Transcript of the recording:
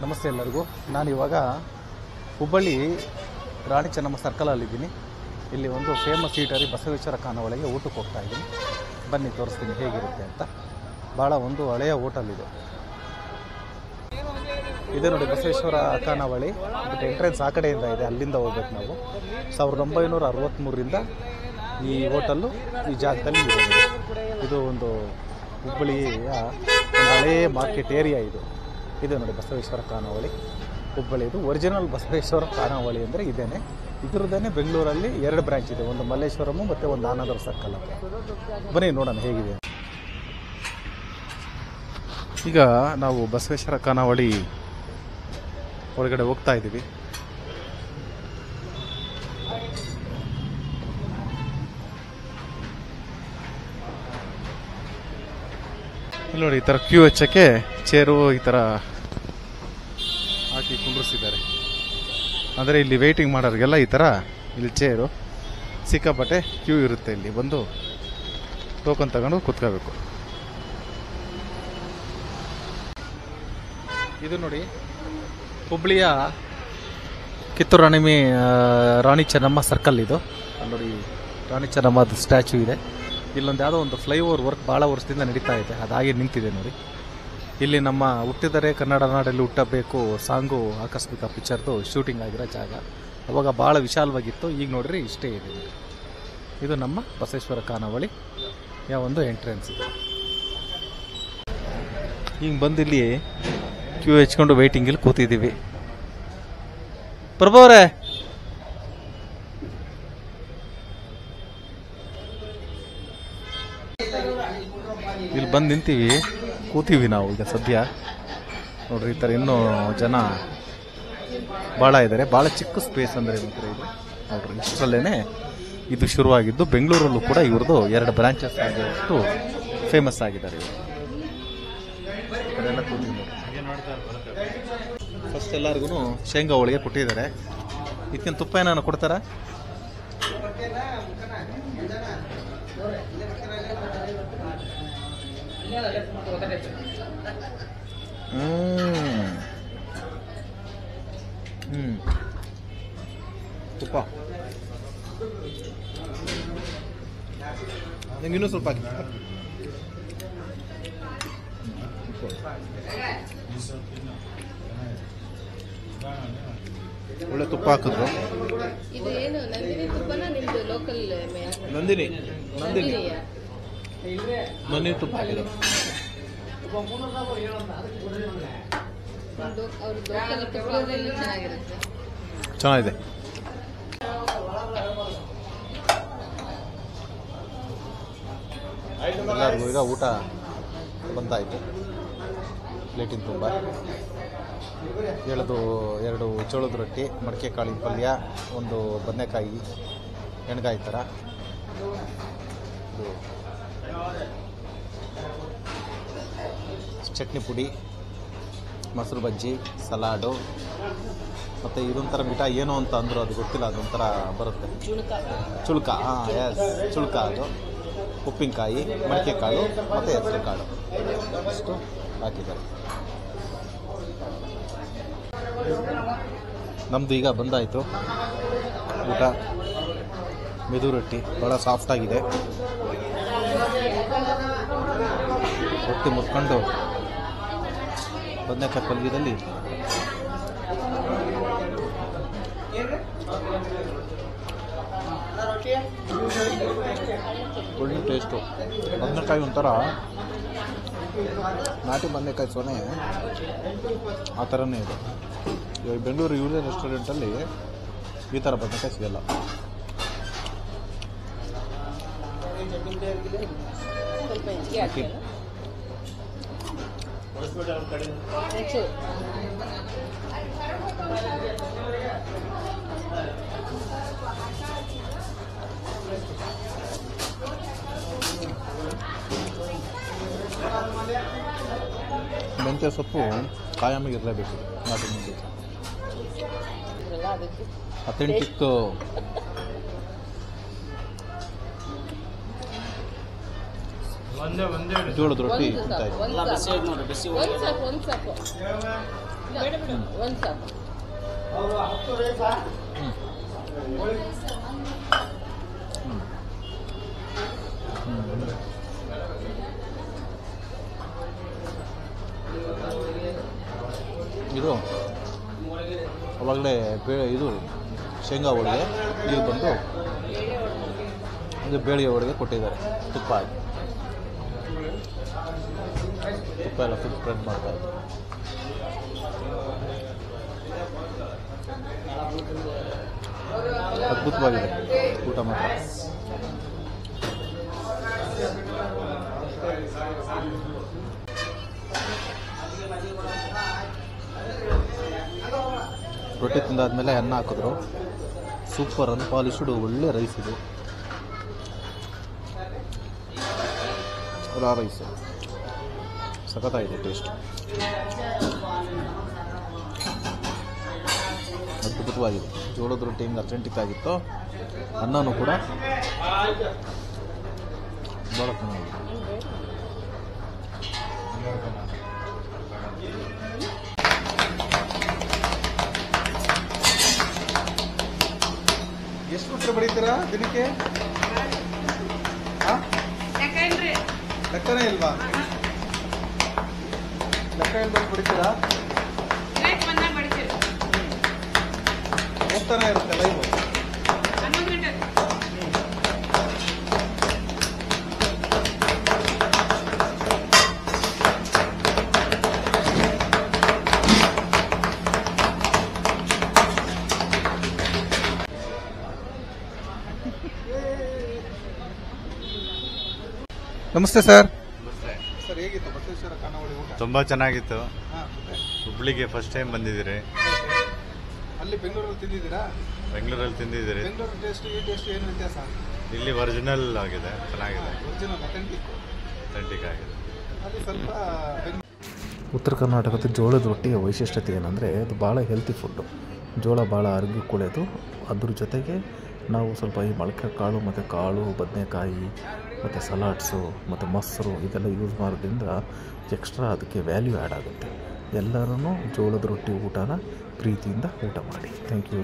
ನಮಸ್ತೆ ಎಲ್ಲರಿಗೂ. ನಾನಿವಾಗ ಹುಬ್ಬಳ್ಳಿ ರಾಣಿ ಚೆನ್ನಮ್ಮ ಸರ್ಕಲಲ್ಲಿದ್ದೀನಿ. ಇಲ್ಲಿ ಒಂದು ಫೇಮಸ್ ಈಟರಿ ಬಸವೇಶ್ವರ ಖಾನಾವಳಿಗೆ ಊಟಕ್ಕೆ ಹೋಗ್ತಾ ಇದ್ದೀನಿ. ಬನ್ನಿ ತೋರಿಸ್ತೀನಿ ಹೇಗಿರುತ್ತೆ ಅಂತ. ಭಾಳ ಒಂದು ಹಳೆಯ ಹೋಟೆಲ್ ಇದೆ. ಇದೆ ನೋಡಿ ಬಸವೇಶ್ವರ ಖಾನಾವಳಿ. ಬಟ್ ಎಂಟ್ರೆನ್ಸ್ ಆ ಕಡೆಯಿಂದ ಇದೆ, ಅಲ್ಲಿಂದ ಹೋಗ್ಬೇಕು ನಾವು. 1963ರಿಂದ ಈ ಹೋಟೆಲ್ಲು ಈ ಜಾಗದಲ್ಲಿ ಇದೆ. ಇದು ಒಂದು ಹುಬ್ಬಳ್ಳಿಯ ಒಂದು ಹಳೆಯ ಮಾರ್ಕೆಟ್ ಏರಿಯಾ ಇದು. ಇದೆ ನೋಡಿ ಬಸವೇಶ್ವರ ಖಾನಾವಳಿ ಹುಬ್ಬಳ್ಳಿದು. ಒರಿಜಿನಲ್ ಬಸವೇಶ್ವರ ಖಾನಾವಳಿ ಅಂದರೆ ಇದೇನೆ. ಇದರದೇ ಬೆಂಗಳೂರಲ್ಲಿ 2 ಬ್ರಾಂಚ್ ಇದೆ, ಒಂದು ಮಲ್ಲೇಶ್ವರಂ ಮತ್ತು ಒಂದು ಆನಂದರ ಸರ್ಕಲ್ ಅಂತ. ಬನ್ನಿ ನೋಡೋಣ ಹೇಗಿದೆ. ಈಗ ನಾವು ಬಸವೇಶ್ವರ ಖಾನಾವಳಿ ಒಳಗಡೆ ಹೋಗ್ತಾ ಇದ್ದೀವಿ. ಇಲ್ಲಿ ನೋಡಿ ಈ ಥರ ಕ್ಯೂ ಹಚ್ಚಕ್ಕೆ ಚೇರು ಈ ಥರ ಹಾಕಿ ಕುಂಡ್ರಿಸಿದ್ದಾರೆ. ಅಂದರೆ ಇಲ್ಲಿ ವೆಯ್ಟಿಂಗ್ ಮಾಡೋರಿಗೆಲ್ಲ ಈ ಥರ ಇಲ್ಲಿ ಚೇರು ಸಿಕ್ಕಾಪಟ್ಟೆ ಕ್ಯೂ ಇರುತ್ತೆ. ಇಲ್ಲಿ ಬಂದು ಟೋಕನ್ ತಗೊಂಡು ಕೂತ್ಕೋಬೇಕು. ಇದು ನೋಡಿ ಹುಬ್ಬಳ್ಳಿಯ ಕಿತ್ತೂರು ರಾಣಿ ಚೆನ್ನಮ್ಮ ಸರ್ಕಲ್ ಇದು. ನೋಡಿ ರಾಣಿ ಚೆನ್ನಮ್ಮದ ಸ್ಟ್ಯಾಚ್ಯೂ ಇದೆ. ಇಲ್ಲೊಂದು ಯಾವುದೋ ಒಂದು ಫ್ಲೈಓವರ್ ವರ್ಕ್ ಭಾಳ ವರ್ಷದಿಂದ ನಡೀತಾ ಇದೆ, ಅದಾಗಿ ನಿಂತಿದೆ ನೋಡಿ. ಇಲ್ಲಿ ನಮ್ಮ ಹುಟ್ಟಿದರೆ ಕನ್ನಡ ನಾಡಲ್ಲಿ ಹುಟ್ಟಬೇಕು ಸಾಂಗು ಆಕಸ್ಮಿಕ ಪಿಕ್ಚರ್ದು ಶೂಟಿಂಗ್ ಆಗಿರೋ ಜಾಗ. ಅವಾಗ ಭಾಳ ವಿಶಾಲವಾಗಿತ್ತು. ಈಗ ನೋಡ್ರಿ ಇಷ್ಟೇ ಇದೆ. ಇದು ನಮ್ಮ ಬಸವೇಶ್ವರ ಖಾನಾವಳಿ ಯಾವ ಒಂದು ಎಂಟ್ರೆನ್ಸ್ ಇದೆ. ಈಗ ಬಂದಿಲ್ಲಿ ಕ್ಯೂ ಹಚ್ಕೊಂಡು ವೆಯ್ಟಿಂಗಲ್ಲಿ ಕೂತಿದ್ದೀವಿ. ಪ್ರಭು ಅವರೇ, ಇಲ್ಲಿ ಬಂದು ನಿಂತೀವಿ, ಕೂತೀವಿ ನಾವು ಈಗ ಸದ್ಯ. ನೋಡ್ರಿ ಈ ಥರ ಇನ್ನೂ ಜನ ಭಾಳ ಇದ್ದಾರೆ. ಭಾಳ ಚಿಕ್ಕ ಸ್ಪೇಸ್ ಅಂದರೆ ಮಾತ್ರ ಇದು. ನೋಡ್ರಿ ಇಷ್ಟರಲ್ಲೇ ಇದು ಶುರುವಾಗಿದ್ದು. ಬೆಂಗಳೂರಲ್ಲೂ ಕೂಡ ಇವ್ರದ್ದು 2 ಬ್ರಾಂಚಸ್ ಆಗಿರೋಷ್ಟು ಫೇಮಸ್ ಆಗಿದ್ದಾರೆ ಇವರು. ಫಸ್ಟ್ ಎಲ್ಲರಿಗೂ ಶೇಂಗಾ ಹೋಳಿಗೆ ಕೊಟ್ಟಿದ್ದಾರೆ. ಇದಕ್ಕಿಂತ ತುಪ್ಪ ಏನಾರು ಕೊಡ್ತಾರಾ? ತುಪ್ಪ ನಂಗೆ ಇನ್ನೂ ಸ್ವಲ್ಪ ಹಾಕಿ. ಒಳ್ಳೆ ತುಪ್ಪ ಹಾಕಿದ್ರು. ನಂದಿನಿ ತುಪ್ಪ ಹಾಕಿದ್ರು. ಚೆನ್ನಾಗಿದೆ. ಎಲ್ಲರಿಗೂ ಈಗ ಊಟ ಬಂದಾಯಿತು. ಪ್ಲೇಟಿನ ತುಂಬ 2 ಜೋಳದ ರೊಟ್ಟಿ, ಮಡಿಕೆ ಕಾಳಿನ ಪಲ್ಯ, ಒಂದು ಬದನೆಕಾಯಿ ಎಣ್ಗಾಯಿ ಥರ, ಚಟ್ನಿ ಪುಡಿ, ಮೊಸರು ಬಜ್ಜಿ, ಸಲಾಡು, ಮತ್ತು ಇದೊಂಥರ ಮಿಠಾಯಿ ಏನೋ ಅಂತ ಅಂದರು, ಅದು ಗೊತ್ತಿಲ್ಲ, ಅದೊಂಥರ ಬರುತ್ತೆ ಚುಳ್ಕ. ಎಸ್ ಚುಳ್ಕ. ಅದು ಉಪ್ಪಿನಕಾಯಿ, ಮಡಿಕೆ ಕಾಳು ಮತ್ತು ಹೆಸರು ಕಾಳು ಅಷ್ಟು ಹಾಕಿದ್ದಾರೆ. ನಮ್ಮದು ಈಗ ಬಂದಾಯಿತು ಊಟ. ಮೆದು ರೊಟ್ಟಿ ಭಾಳ ಸಾಫ್ಟಾಗಿದೆ. ರೊಟ್ಟಿ ಮುರ್ಕೊಂಡು ಬದನೆಕಾಯಿ ಪಲ್ಯದಲ್ಲಿ ಒಳ್ಳೆ ಟೇಸ್ಟು. ಬದನೆಕಾಯಿ ಒಂಥರ ನಾಟಿ ಬದನೆಕಾಯಿ ಸೊನೆ ಆ ಥರನೇ ಇದೆ. ಇವಾಗ ಬೆಂಗಳೂರು ಯೂನಿಯನ್ ರೆಸ್ಟೋರೆಂಟಲ್ಲಿ ಈ ಥರ ಬದನೆಕಾಯಿ ಸಿಗಲ್ಲ. ಸ್ವಲ್ಪ ಹೆಚ್ಚಿಗೆ ಹಾಕಿ ಮೆಂತ್ಯ ಸೊಪ್ಪು ಕಾಯಮಿಗೆ ಇರಲೇಬೇಕು. ನಾಟಿ ಮೆಂತ್ಯ ಅಥೆಂಟಿಕ್ ಜೋಳದ ರೊಟ್ಟಿ ತಿಂತಾ ಇದು ಅವಾಗಲೇ ಇದು ಶೇಂಗಾ ಹೋಳಿಗೆ, ಈಗ ಬಂದು ಇದು ಬೇಳೆಗೆ ಹೋಳಿಗೆ ಕೊಟ್ಟಿದ್ದಾರೆ. ತುಪ್ಪ ಹಾಕಿ ತುಪ್ಪ ಎಲ್ಲ ಫುಲ್ ಸ್ಪ್ರೆಡ್ ಮಾಡ್ತಾ ಇದ್ದಾರೆ. ಅದ್ಭುತವಾಗಿದೆ ಊಟ ಮಾತ್ರ. ರೊಟ್ಟಿ ತಿಂದಾದ್ಮೇಲೆ ಅನ್ನ ಹಾಕಿದ್ರು. ಸೂಪರ್ ಅನ್ಪಾಲಿಶ್ಡ್ ಒಳ್ಳೆ ರೈಸ್ ಇದು. ರಾ ರೈಸ್ ಸಖತ್ತಾಗಿದೆ ಟೇಸ್ಟ್. ಅದ್ಭುತವಾಗಿದೆ. ಜೋಳದ ರೊಟ್ಟಿ ಹಿಂಗೆ ಅಥೆಂಟಿಕ್ ಆಗಿತ್ತು. ಅನ್ನನೂ ಕೂಡ ಭಾಳ ಚೆನ್ನಾಗಿದೆ. ಎಷ್ಟು ರೂಪಾಯಿ ಬಡಿತೀರಾ ದಿನಕ್ಕೆ? ಲೆಕ್ಕನೇ ಇಲ್ವಾ? ಲೆಕ್ಕ ಇಲ್ದಲ್ಲಿ ಬಡಿತೀರಾ? ಹೋಗ್ತಾನೆ ಇರುತ್ತೆ ಲೈವ್. ನಮಸ್ತೆ ಸರ್. ಸರ್ ಹೇಗಿತ್ತು ಬಸವೇಶ್ವರ ಖಾನಾವಳಿ ಊಟ? ತುಂಬ ಚೆನ್ನಾಗಿತ್ತು. ಹುಬ್ಳಿಗೆ ಫಸ್ಟ್ ಟೈಮ್ ಬಂದಿದ್ದೀರಿ. ಅಲ್ಲಿ ಬೆಂಗಳೂರಲ್ಲಿ ತಿಂದಿದ್ದೀರಾ? ಬೆಂಗಳೂರಲ್ಲಿ ತಿಂದಿದ್ದೀರಿ. ಬೆಂಗಳೂರು ಟೇಸ್ಟ್ ಈ ಟೇಸ್ಟ್ ಏನು ವ್ಯತ್ಯಾಸ? ಇಲ್ಲಿ ಒರಿಜಿನಲ್ ಆಗಿದೆ, ಚೆನ್ನಾಗಿದೆ, ಒರಿಜಿನಲ್ ಅಥೆಂಟಿಕ್ ಆಗಿದೆ. ಅಲ್ಲಿ ಸ್ವಲ್ಪ ಉತ್ತರ ಕರ್ನಾಟಕದ ಜೋಳದ ರೊಟ್ಟಿಯ ವೈಶಿಷ್ಟ್ಯತೆ ಏನಂದರೆ ಅದು ಭಾಳ ಹೆಲ್ತಿ ಫುಡ್ಡು. ಜೋಳ ಭಾಳ ಆರೋಗ್ಯಕ್ಕೆ ಒಳ್ಳೆಯದು. ಅದ್ರ ಜೊತೆಗೆ ನಾವು ಸ್ವಲ್ಪ ಈ ಮೊಳಕೆ ಕಾಳು ಮತ್ತು ಕಾಳು, ಬದನೆಕಾಯಿ ಮತ್ತು ಸಲಾಡ್ಸು ಮತ್ತು ಮೊಸರು ಇದೆಲ್ಲ ಯೂಸ್ ಮಾಡೋದ್ರಿಂದ ಎಕ್ಸ್ಟ್ರಾ ಅದಕ್ಕೆ ವ್ಯಾಲ್ಯೂ ಆ್ಯಡ್ ಆಗುತ್ತೆ. ಎಲ್ಲರೂ ಜೋಳದ ರೊಟ್ಟಿ ಊಟನ ಪ್ರೀತಿಯಿಂದ ಊಟ ಮಾಡಿ. Thank you.